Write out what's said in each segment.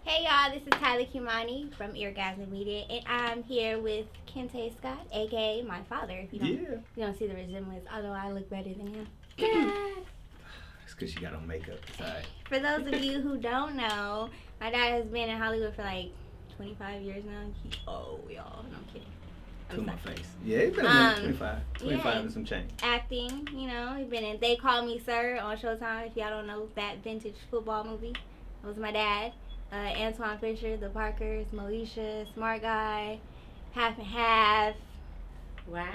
Hey y'all, this is Tyler Khimani from Eargazmic, and I'm here with Kente Scott, aka my father. If you don't see the resemblance, although I look better than him. It's because she got on makeup. It's all right. For those of you who don't know, my dad has been in Hollywood for like 25 years now. He's old, y'all. No, I'm kidding. To my face. Yeah, it's been a minute, 25 yeah, and some change. Acting, he's been in They Call Me Sir on Showtime. If y'all don't know that vintage football movie, that was my dad. Antoine Fisher, The Parkers, Moesha, Smart Guy, Half and Half. Wow.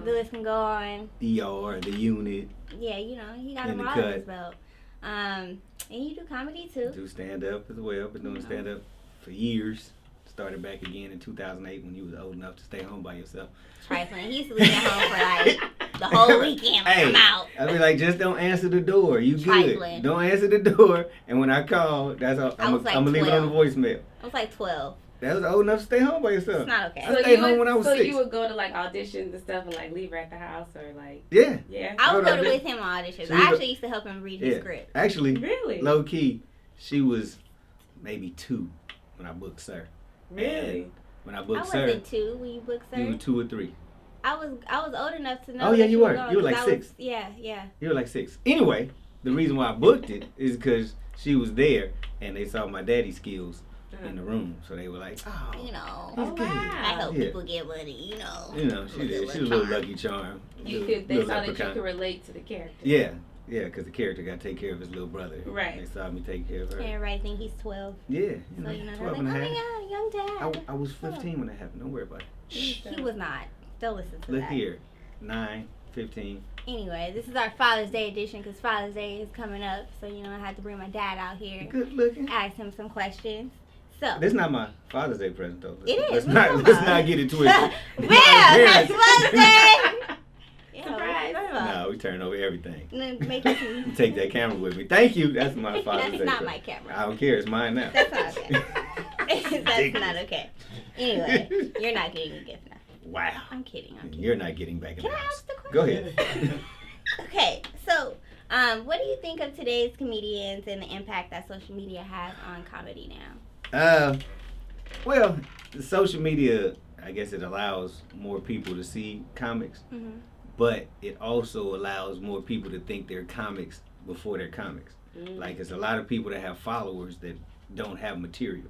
The list can go on. ER, The Unit. Yeah, he got them all in his belt. And you do comedy too. Do stand up as well. Been doing stand up for years. Started back again in 2008 when you was old enough to stay home by yourself. Trifling. He used to leave at home for like the whole weekend. Like, I'm out. I be like, just don't answer the door. You good? Trifling. Don't answer the door. And when I call, that's all. I'm gonna leave it on the voicemail. I was like 12. That was old enough to stay home by yourself. It's not okay. I stayed home when I was 6. So you would go to like auditions and stuff and like leave her at the house or like. Yeah. Yeah. I would go with him on auditions. I actually used to help him read his script. Actually, really, low key, she was maybe 2 when I booked Sir. Really? And when I booked Sir. I wasn't 2 when you booked Sir. You were 2 or 3. I was old enough to know. Oh yeah, that you were. Going, you were like 6. Yeah. You were like 6. Anyway, the reason why I booked it is because she was there and they saw my daddy skills in the room, so they were like, "Oh, he's good." I help people get money, she did. She was a little lucky charm. They saw that you could relate to the character. Yeah, because the character got to take care of his little brother. Right. They saw me take care of her. And everybody think he's 12. Yeah, so 12 they're and a half. Oh my God, young dad. I was 15 when that happened. Don't worry about it. He was not. Don't listen to Look that. here, 9, 15. Anyway, this is our Father's Day edition because Father's Day is coming up. So, I had to bring my dad out here. Good looking. Ask him some questions. So this is not my Father's Day present, though. It is. Let's not get it twisted. Bam! Happy Father's Day! Surprise. No, we turn over everything. Make it Take that camera with me. Thank you. That's my Father's Day. That's not my camera. I don't care. It's mine now. That's not okay. That's not okay. Anyway, you're not getting a gift now. Wow. I'm kidding. You're not getting back in the Can I house. ask the question? Go ahead. Okay, so what do you think of today's comedians and the impact that social media has on comedy now? Well, the social media, I guess it allows more people to see comics, but it also allows more people to think they're comics before they're comics. Like, there's a lot of people that have followers that don't have material.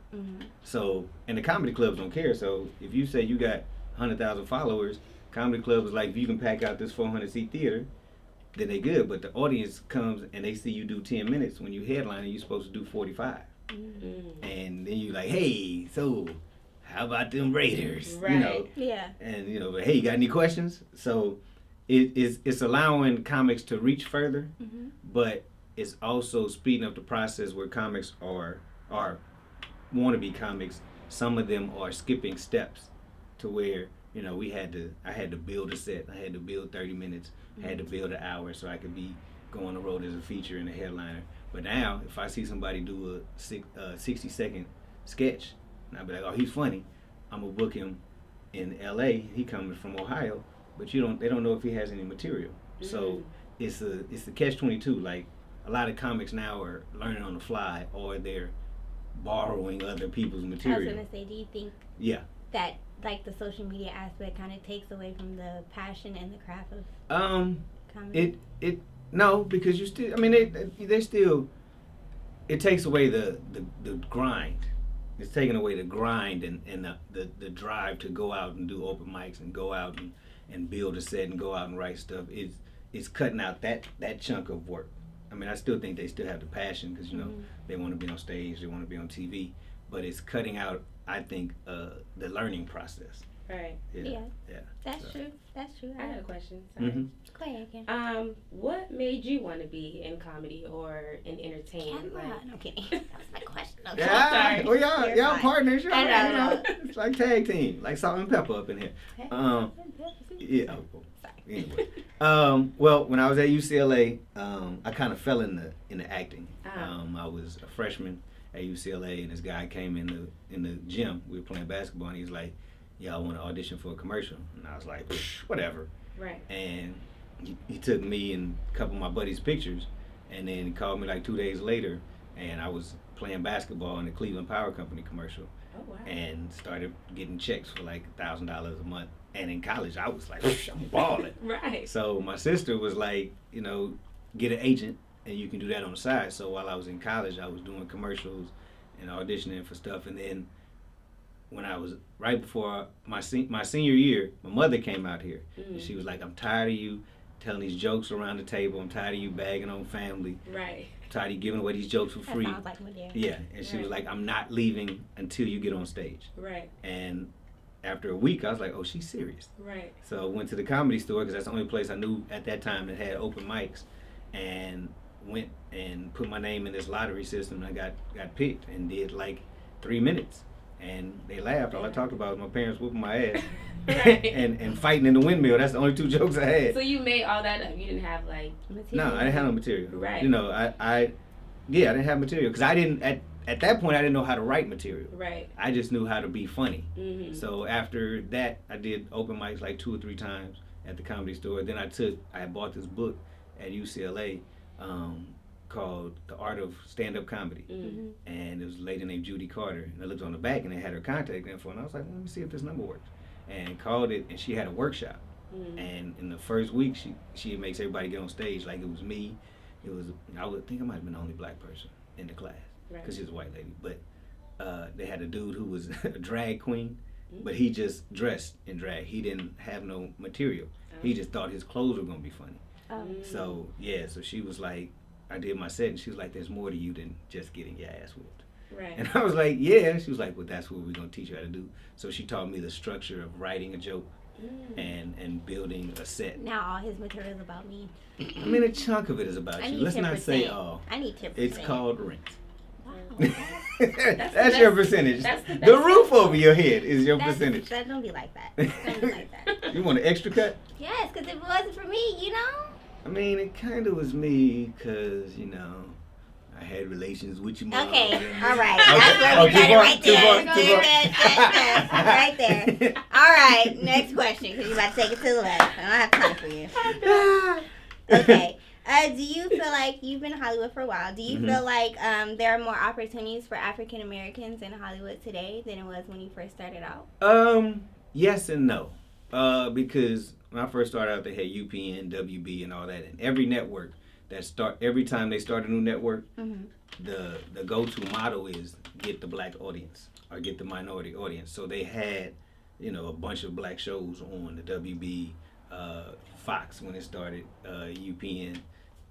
So, and the comedy clubs don't care. So, if you say you got 100,000 followers, comedy club is like, if you can pack out this 400-seat theater, then they good. But the audience comes and they see you do 10 minutes when you headline and you're supposed to do 45. And then you like, hey, so how about them Raiders? Right. Yeah. And but hey, you got any questions? So it's allowing comics to reach further, but it's also speeding up the process where comics are wannabe comics. Some of them are skipping steps to where I had to build a set. I had to build 30 minutes. I had to build an hour so I could be going on the road as a feature and a headliner. But now, if I see somebody do a 60-second sketch, and I'll be like, oh, he's funny, I'm gonna book him in L.A. He coming from Ohio, but they don't know if he has any material. So it's a catch-22. Like, a lot of comics now are learning on the fly, or they're borrowing other people's material. I was gonna say, do you think that like the social media aspect kind of takes away from the passion and the craft of comedy? No, because you still, they still, it takes away the grind. It's taking away the grind and the drive to go out and do open mics and go out and build a set and go out and write stuff. It's cutting out that chunk of work. I still think they still have the passion because, they want to be on stage, they want to be on TV, but it's cutting out, I think, the learning process. Right. Yeah. That's true. I have a question. Sorry. Go ahead, Ken. What made you want to be in comedy or in entertainment? No kidding. That was my question. No, Yeah. Well, y'all partners. I know. It's like tag team, like salt and pepper up in here. Yeah. Anyway. Well, when I was at UCLA, I kind of fell into acting. I was a freshman at UCLA, and this guy came in the gym. We were playing basketball, and he was like, "Yeah, I want to audition for a commercial." And I was like, "Whatever." Right. And he took me and a couple of my buddies' pictures, and then he called me like 2 days later, and I was playing basketball in the Cleveland Power Company commercial. Oh, wow. And started getting checks for like $1,000 a month. And in college, I was like, I'm balling. Right. So my sister was like, get an agent and you can do that on the side. So while I was in college, I was doing commercials and auditioning for stuff. And then when I was right before my senior year, my mother came out here. And she was like, I'm tired of you telling these jokes around the table. I'm tired of you bagging on family. Right. I'm tired of you giving away these jokes for free. That sounds like Madea. Yeah. And she was like, I'm not leaving until you get on stage. Right. And after a week, I was like, oh, she's serious. Right. So I went to the Comedy Store because that's the only place I knew at that time that had open mics, and went and put my name in this lottery system. And I got picked and did like 3 minutes, and they laughed. All I talked about was my parents whooping my ass Right. and fighting in the windmill. That's the only 2 jokes I had. So you made all that up. You didn't have like No, I didn't have no material. Right. I didn't have material because I didn't at that point I didn't know how to write material. Right. I just knew how to be funny. Mm-hmm. So after that, I did open mics like 2 or 3 times at the Comedy Store. Then I bought this book at UCLA called The Art of Stand-Up Comedy. Mm-hmm. And it was a lady named Judy Carter. And I looked on the back and they had her contact info. And I was like, let me see if this number works. And called it, and she had a workshop. Mm-hmm. And in the first week, she makes everybody get on stage like it was me. I would think I might have been the only black person in the class. Right. Because she's a white lady. But they had a dude who was a drag queen, but he just dressed in drag. He didn't have no material. He just thought his clothes were going to be funny. So, yeah, so she was like, I did my set, and she was like, there's more to you than just getting your ass whooped. Right. And I was like, yeah. She was like, well, that's what we're going to teach you how to do. So she taught me the structure of writing a joke and building a set. Now all his material is about me. I mean, a chunk of it is about you. Let's not say all. I need 10%. It's called rent. Wow. That's your percentage. That's the the best roof over your head is your percentage. That don't be like that. Don't be like that. You want an extra cut? Yes, because if it wasn't for me, I mean, it kind of was me because, I had relations with your mom. Okay, and- all right. That's where we got it right too there. far. Right there. All right, next question, because you're about to take it to the left. I don't have time for you. Okay. Do you feel like you've been in Hollywood for a while? Do you feel like there are more opportunities for African Americans in Hollywood today than it was when you first started out? Yes and no. Because when I first started out, they had UPN, WB, and all that, and every network every time they start a new network, the go-to motto is get the black audience or get the minority audience. So they had, a bunch of black shows on the WB, Fox when it started, UPN,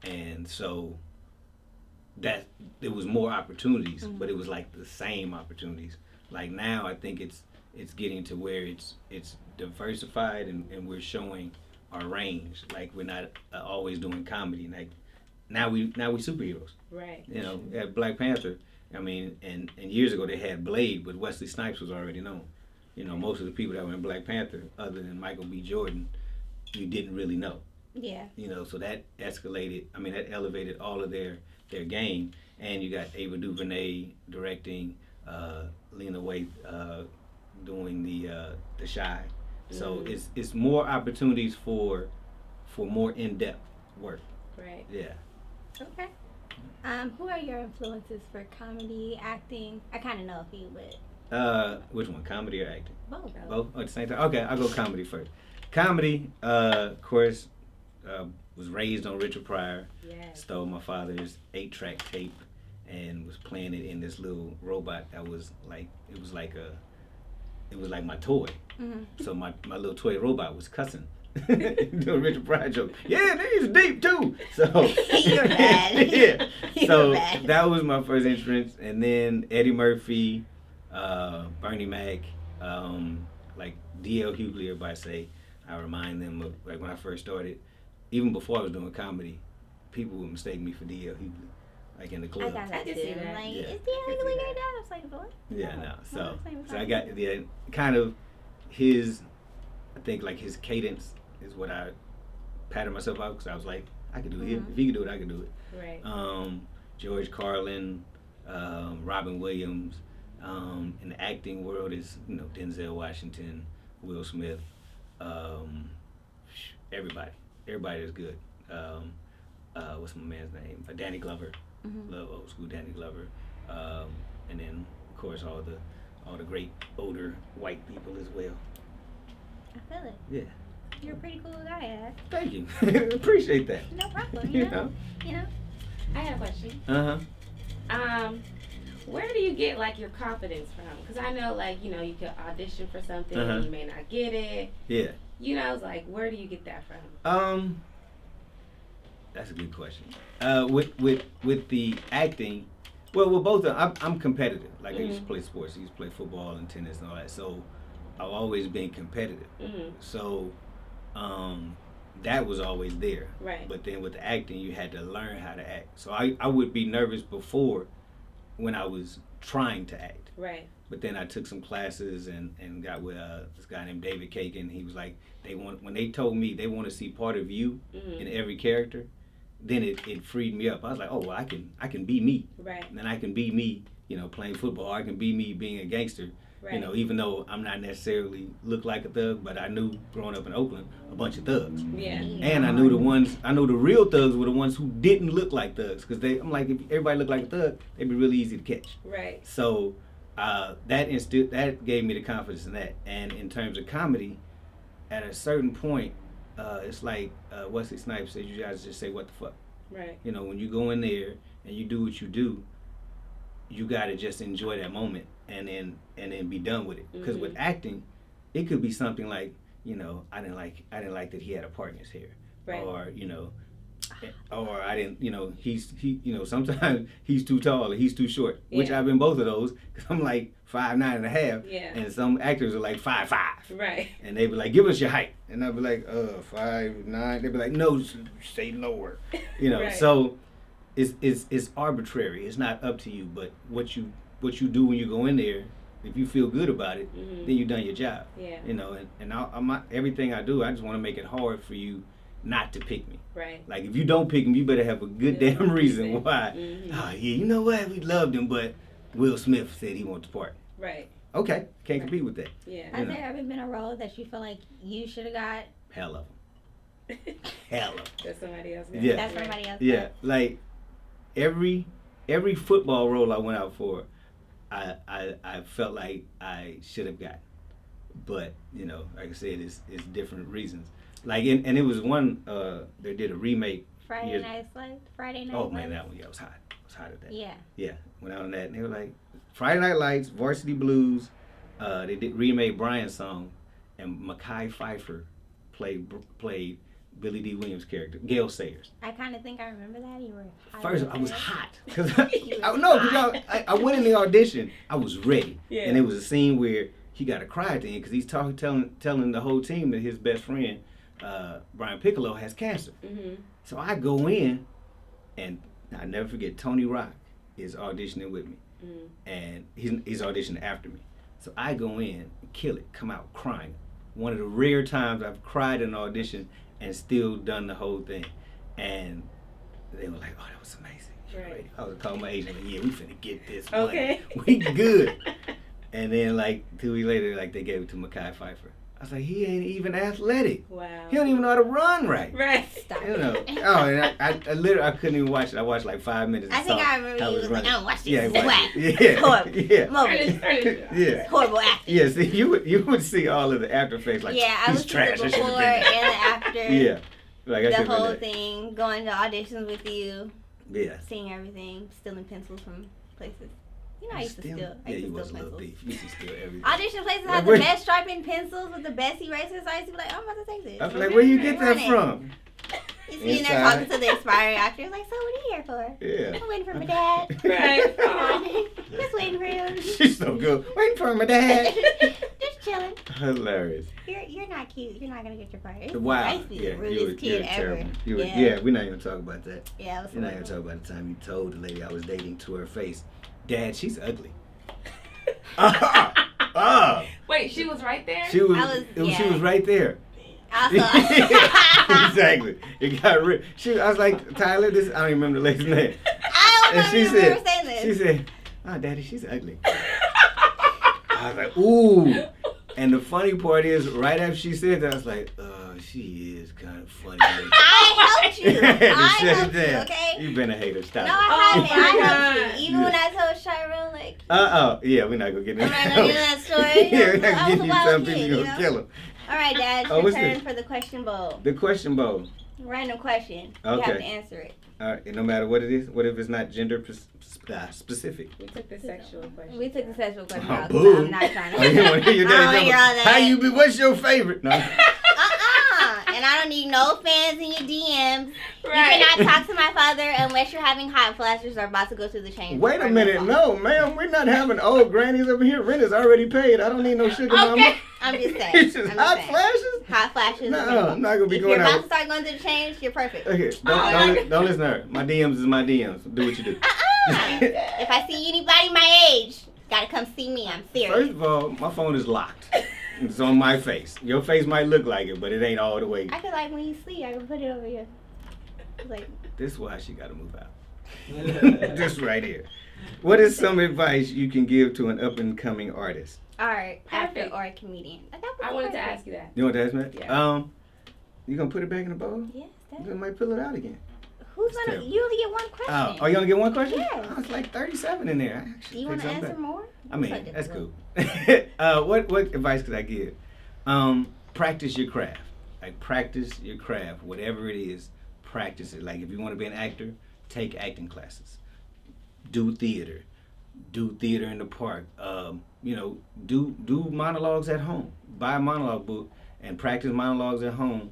and so that there was more opportunities, but it was like the same opportunities. Like now, I think it's getting to where it's diversified and we're showing our range. Like we're not always doing comedy. Like now we superheroes. Right. At Black Panther. I mean, and years ago they had Blade, but Wesley Snipes was already known. Most of the people that were in Black Panther, other than Michael B. Jordan, you didn't really know. Yeah. So that escalated. I mean, that elevated all of their game. And you got Ava DuVernay directing, Lena Waithe doing the Shy. So it's more opportunities for more in-depth work. Right. Yeah. Okay. Who are your influences for comedy, acting? I kind of know a few, but Which one, comedy or acting? both. Both at the same time. Okay, I'll go comedy first. Comedy, of course, was raised on Richard Pryor. Yes. Stole my father's 8-track tape and was playing it in this little robot that was like it was like my toy. So my little toy robot was cussing. Doing Richard Pryor joke. Yeah, these deep too. So You're bad. Yeah. So bad. that was my first entrance, and then Eddie Murphy, Bernie Mac, like D.L. Hughley. Everybody say I remind them of like when I first started. Even before I was doing comedy, people would mistake me for D.L. Hughley, like in the I club. got that can too. see that. Like, Yeah. is the ugly guy down? I was like, what? Yeah, no. same So I time. got the kind of his, I think like his cadence is what I patted myself out because I was like, I could do it. If he could do it, I could do it. Right. George Carlin, Robin Williams. In the acting world is Denzel Washington, Will Smith, everybody is good. What's my man's name? Danny Glover. Love old school Danny Glover. And then of course all the great older white people as well. I feel it. Yeah. You're a pretty cool guy, Ed. Thank you. Appreciate that. No problem. You know. I have a question. Uh-huh. Where do you get like your confidence from? Because I know, like, you know, you could audition for something and you may not get it. Yeah. You know, it's like, where do you get that from? That's a good question. With the acting, well, with both of them, I'm competitive. Like I used to play sports. I used to play football and tennis and all that. So I've always been competitive. So that was always there. Right. But then with the acting, you had to learn how to act. So I would be nervous before when I was trying to act. Right. But then I took some classes and got with this guy named David Kagan. He was like, when they told me they want to see part of you in every character, then it freed me up. I was like, oh, well, I can be me. Right. And then I can be me, you know, playing football. I can be me being a gangster. Right. You know, even though I'm not necessarily look like a thug, but I knew growing up in Oakland a bunch of thugs. Yeah. And I knew the real thugs were the ones who didn't look like thugs. Because I'm like, if everybody looked like a thug, they'd be really easy to catch. Right. So that gave me the confidence in that. And in terms of comedy, at a certain point, it's like Wesley Snipes said, you guys just say what the fuck. Right. You know, when you go in there and you do what you do, you gotta just enjoy that moment and then be done with it. Because with acting, it could be something like, you know, I didn't like that he had a part in his hair, right. or you know, or I didn't, you know, he you know, sometimes he's too tall or he's too short, which I've been both of those because I'm like 5'9.5", and some actors are like 5'5", right? And they be like, give us your height, and I'll be like 5'9", they'd be like, no, say lower, you know. Right. So it's arbitrary. It's not up to you, but what you do when you go in there, if you feel good about it, then you've done your job. Yeah. You know, and everything I do, I just want to make it hard for you not to pick me. Right. Like if you don't pick him, you better have a good damn reason why. Oh yeah, you know what? We loved him, but Will Smith said he wants to part. Right. Okay, can't compete with that. Yeah. Has there ever been a role that you feel like you should have got? Hell of them. Hell of them. That somebody else got. Yeah. That's somebody else. Yeah. Like every football role I went out for, I felt like I should have got, but you know, like I said, it's different reasons. Like and it was one they did a remake. Friday Night Lights. Friday Night. Oh man, that one was hot. I was hot at that. Yeah. Yeah, went out on that, and they were like Friday Night Lights, Varsity Blues. They did remake Brian's song, and Mekhi Phifer played Billy D. Williams' character, Gail Sayers. I kind of think I remember that. You were hot. First, I was hot. Cause I went in the audition, I was ready. Yeah. And it was a scene where he got to cry at the end because he's telling the whole team that his best friend, Brian Piccolo, has cancer. So I go in, and I never forget, Tony Rock is auditioning with me. And he's auditioning after me. So I go in, kill it, come out crying. One of the rare times I've cried in an audition and still done the whole thing. And they were like, oh, that was amazing. Right. I was calling my agent, like, yeah, we finna get this money. Okay. We good. And then like 2 weeks later, like they gave it to Mekhi Phifer. I was like, he ain't even athletic. Wow. He don't even know how to run right. Right. Stop. You know. Oh, and I literally I couldn't even watch it. I watched like 5 minutes. I think I remember you was like, I don't watch this. Yeah, It's whack. Yeah. It's horrible. Yeah. Movie. Yeah. Horrible acting. Yeah, see, you would see all of the after effects, like, Yeah, I he's was trash. the I should've before been there. and the after. Yeah. Like, I The should've been whole there. thing, going to auditions with you, Yeah. seeing everything, stealing pencils from places. You know, I used to steal. Yeah, you steal was a little pencils. thief. You used to steal everything. Audition places Like, have where- the best sharpened pencils with the best erasers. So I used to be like, I'm about to take this. I was like, where you get that Run it. from? You sitting there Inside. talking to the expiring actor. Like, so what are you here for? Yeah. I'm waiting for my dad. Right. Just waiting for him. She's so good. Waiting for my dad. Just chilling. Hilarious. You're not cute. You're not gonna get your part. I Wow. used to be Yeah, the rudest kid ever. Yeah, we're not even talking about that. Yeah, it was We're not even horrible. talking about the time you told the lady I was dating to her face, Dad, she's ugly. Wait, she was right there? She was right there. Also, Exactly. It got real. I was like, Tyler, I don't even remember the lady's name. I don't And she remember said, saying this. she said, oh, Daddy, she's ugly. I was like, ooh. And the funny part is, right after she said that, I was like, She is kind of funny. I helped you. I Shut helped you, down. okay? You've been a hater. Stop. No, it. I haven't. my I God. helped you. Even when I told Shireen, like, Yeah, we're not gonna get into I'm not gonna get into that story. Yeah, we're not I was gonna a get wild some kid, people you gonna know? kill him. All right, Dad. It's Oh, your what's turn this? for the question bowl. The question bowl. Random question. You Okay. have to answer it. All right, and no matter what it is, what if it's not gender specific? We took the sexual question. We took the sexual question Oh, out. boo. I'm not trying to. Oh, you want to hear your I don't daddy wanna hear talk all about, that. how you be? What's your favorite? No. And I don't need no fans in your DMs. Right. You cannot talk to my father unless you're having hot flashes or about to go through the change. Wait a minute, no, ma'am, we're not having old grannies over here. Rent is already paid. I don't need no sugar mama. Okay. I'm just saying. It's just I'm hot saying. flashes. Hot flashes. No, I'm not gonna be if going you're about out. to start going through the change, you're perfect. Okay, don't listen to her. My DMs is my DMs. Do what you do. If I see anybody my age, gotta come see me. I'm serious. First of all, my phone is locked. It's on my face. Your face might look like it, but it ain't all the way. I could like when you sleep, I can put it over here. Like, This is why she gotta move out. This right here. What is some advice you can give to an up and coming artist? art, actor, Perfect. or a comedian. I wanted to ask you that. You want to ask me? Yeah. You gonna put it back in the bowl? Yes, You might pull it out again. who's That's gonna? terrible. You only get one question. Oh, you only get one question? Yes. Oh, it's like 37 in there. I Do actually you want picked to something answer back. more? I mean, So that's difficult. cool. What advice could I give? Practice your craft. Like, practice your craft. Whatever it is, practice it. Like, if you want to be an actor, take acting classes. Do theater. Do theater in the park. Do monologues at home. Buy a monologue book and practice monologues at home.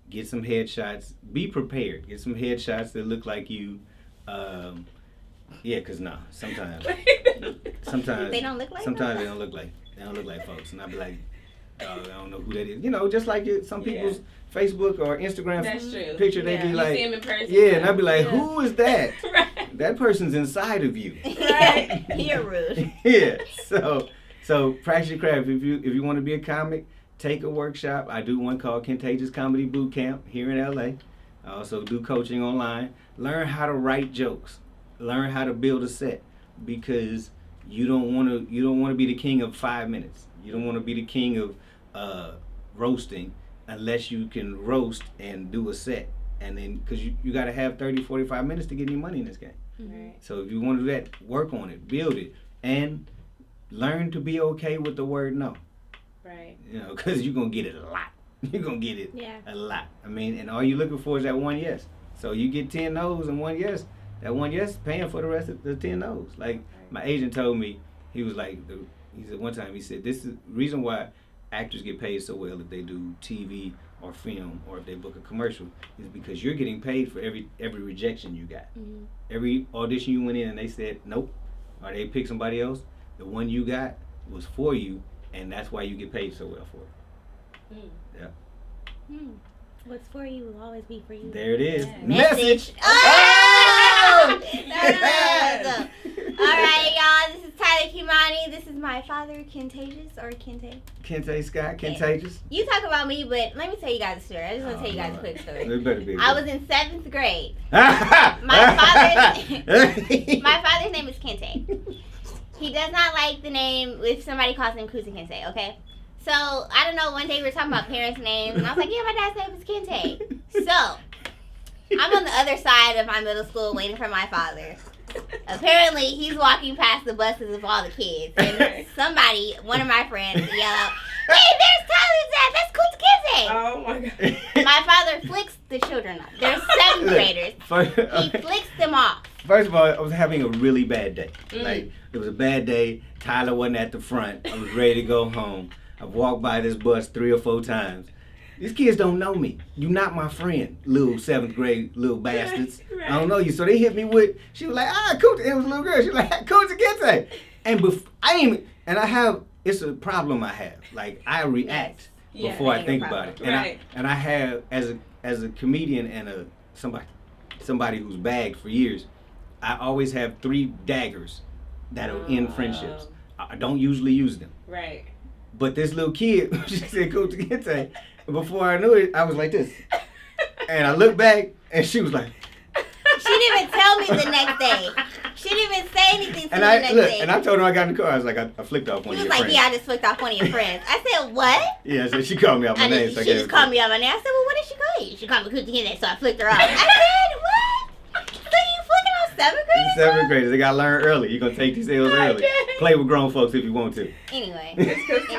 Get some headshots. Be prepared. Get some headshots that look like you. Cause sometimes They don't look like sometimes them? they don't look like folks, and I'd be like, I don't know who that is. Just like some people's Facebook or Instagram That's true. picture, they Yeah. be You like, see him in person. yeah, and I'd be like, Yeah. who is that? Right. That person's inside of you. Right. You're rude. Yeah. So practice your craft. If you want to be a comic, take a workshop. I do one called Kente's Comedy Boot Camp here in LA. I also do coaching online. Learn how to write jokes. Learn how to build a set, because you don't want to be the king of 5 minutes. You don't want to be the king of roasting unless you can roast and do a set. And then, because you got to have 30, 45 minutes to get any money in this game. Right. So if you want to do that, work on it, build it, and learn to be okay with the word no. Right. Because you're going to get it a lot. You're going to get it Yeah. a lot. I mean, and all you're looking for is that one yes. So you get 10 no's and one yes. That one yes is paying for the rest of the 10 no's. Like, my agent told me, he was like, he said one time, he said, this is the reason why actors get paid so well if they do TV or film or if they book a commercial, is because you're getting paid for every rejection you got. Mm-hmm. Every audition you went in and they said nope, or they picked somebody else, the one you got was for you, and that's why you get paid so well for it. What's for you will always be for you. There it is. Yeah. Message. Oh! Yeah. All right, y'all. This is Tyler Khimani. This is my father, Contagious or Kente. Kente Scott, Contagious. You talk about me, but let me tell you guys a story. I just want to tell you guys a quick story. It better be. I was in 7th grade. My My father's name is Kente. He does not like the name if somebody calls him Kusa Kente, okay? So, I don't know, one day we were talking about parents' names, and I was like, yeah, my dad's name is Kente. So, I'm on the other side of my middle school waiting for my father. Apparently, he's walking past the buses of all the kids, and somebody, one of my friends, yell out, hey, there's Tyler's dad, that's Kusa Kente. Oh my God. My father flicks the children off. They're 7th graders. He flicks them off. First of all, I was having a really bad day. Mm. Like, it was a bad day. Tyler wasn't at the front. I was ready to go home. I've walked by this bus 3 or 4 times. These kids don't know me. You're not my friend, little 7th grade little bastards. Right. I don't know you. So they hit me with, she was like, Coach. It was a little girl. She was like, Coach Kente. And it's a problem I have. Like, I react Yeah, before I anger think problem. about it. Right. And I have, as a comedian and somebody who's bagged for years, I always have 3 daggers that are in friendships. I don't usually use them. Right. But this little kid, she said, Coach Kente. Before I knew it, I was like this. And I looked back, and she was like, She didn't even tell me the next day. She didn't even say anything to me the next day. And I told her I got in the car. I was like, I flicked off one of your friends. She was like, yeah, I just flicked off one of your friends. I said, what? Yeah, so she called me out my name. She just called me out my name. I said, well, what did she call you? She called me Coochie Kente, so I flicked her off. I said, what? So you flicking off 7th graders? 7th graders. They got to learn early. You're going to take these L's early. Play with grown folks if you want to. Anyway.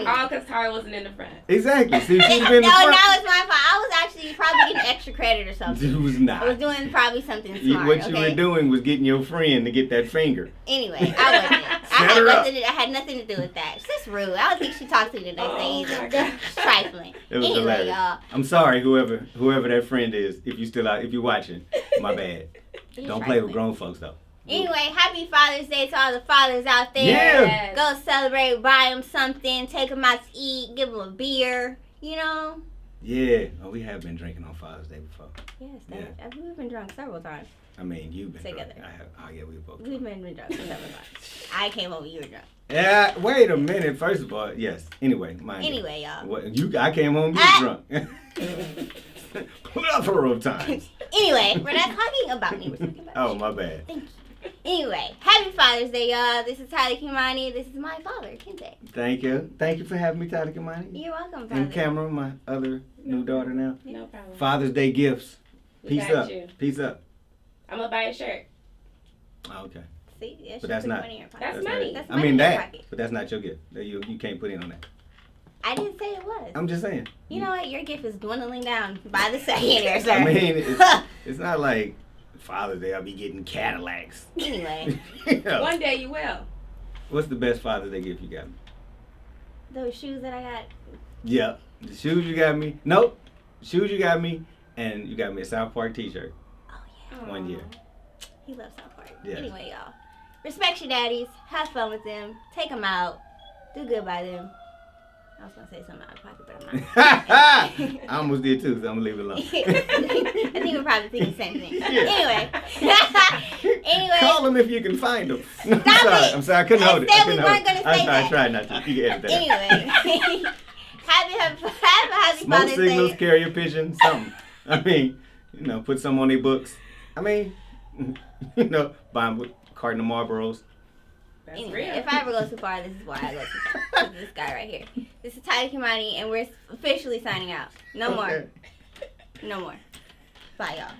All because Tara wasn't in the front. Exactly. See, she's been in the front. Now it's my fault. I was actually probably getting extra credit or something. It was not. I was doing probably something smart. What you were doing was getting your friend to get that finger. Anyway, I wasn't. I had nothing to do with that. It's just rude. I don't think she talked to me the next day either. Just trifling. It was hilarious. Y'all. I'm sorry, whoever that friend is. If you still out, if you're watching, my bad. Don't play with grown folks though. Anyway, happy Father's Day to all the fathers out there. Yeah. Go celebrate, buy them something, take them out to eat, give them a beer. You know. Yeah. Oh, we have been drinking on Father's Day before. Yes, we've been drunk several times. I mean, you've been together. Drunk. I have. Oh yeah, we both. We've been drunk several times. I came over, you were drunk. Yeah. Wait a minute. First of all, yes. Anyway, y'all. I came home. You were drunk. Plethora of times. Anyway, we're not talking about me. We're talking about Oh, you. my bad. Thank you. Anyway, happy Father's Day, y'all. This is Tyler Khimani. This is my father, Kente. Thank you. Thank you for having me, Tyler Khimani. You're welcome, Father. And Cameron, my other new daughter now. No problem. Father's Day gifts. Peace up. Peace up. I'm going to buy a shirt. Oh, okay. See? Yeah, but that's not. That's money. That's I money mean in your that, pocket. but that's not your gift. You can't put in on that. I didn't say it was. I'm just saying. You know what? Your gift is dwindling down by the second here, sir. I mean, it's not like Father's Day I'll be getting Cadillacs. Anyway. One day you will. What's the best Father's Day gift you got me? Those shoes that I got. Yeah. The shoes you got me. Nope. Shoes you got me, and you got me a South Park t-shirt. Oh, yeah. 1 year. He loves South Park. Yes. Anyway, y'all. Respect your daddies. Have fun with them. Take them out. Do good by them. I was going to say something out of pocket, but I'm not. I almost did too, so I'm going to leave it alone. I think we're probably thinking the same thing. Yeah. Anyway. Call them if you can find them. No, Stop I'm sorry. I couldn't hold it. I said we weren't going to say that. I tried not to. You can edit that out. Anyway. Happy Smoke Father's signals, Day. carrier pigeon, something. I mean, put some on their books. I mean, buy them a carton of Marlboros. That's Anyway, real. if I ever go too far, this is why I go to this guy right here. This is Tyler Khimani, and we're officially signing out. No more. No more. Bye, y'all.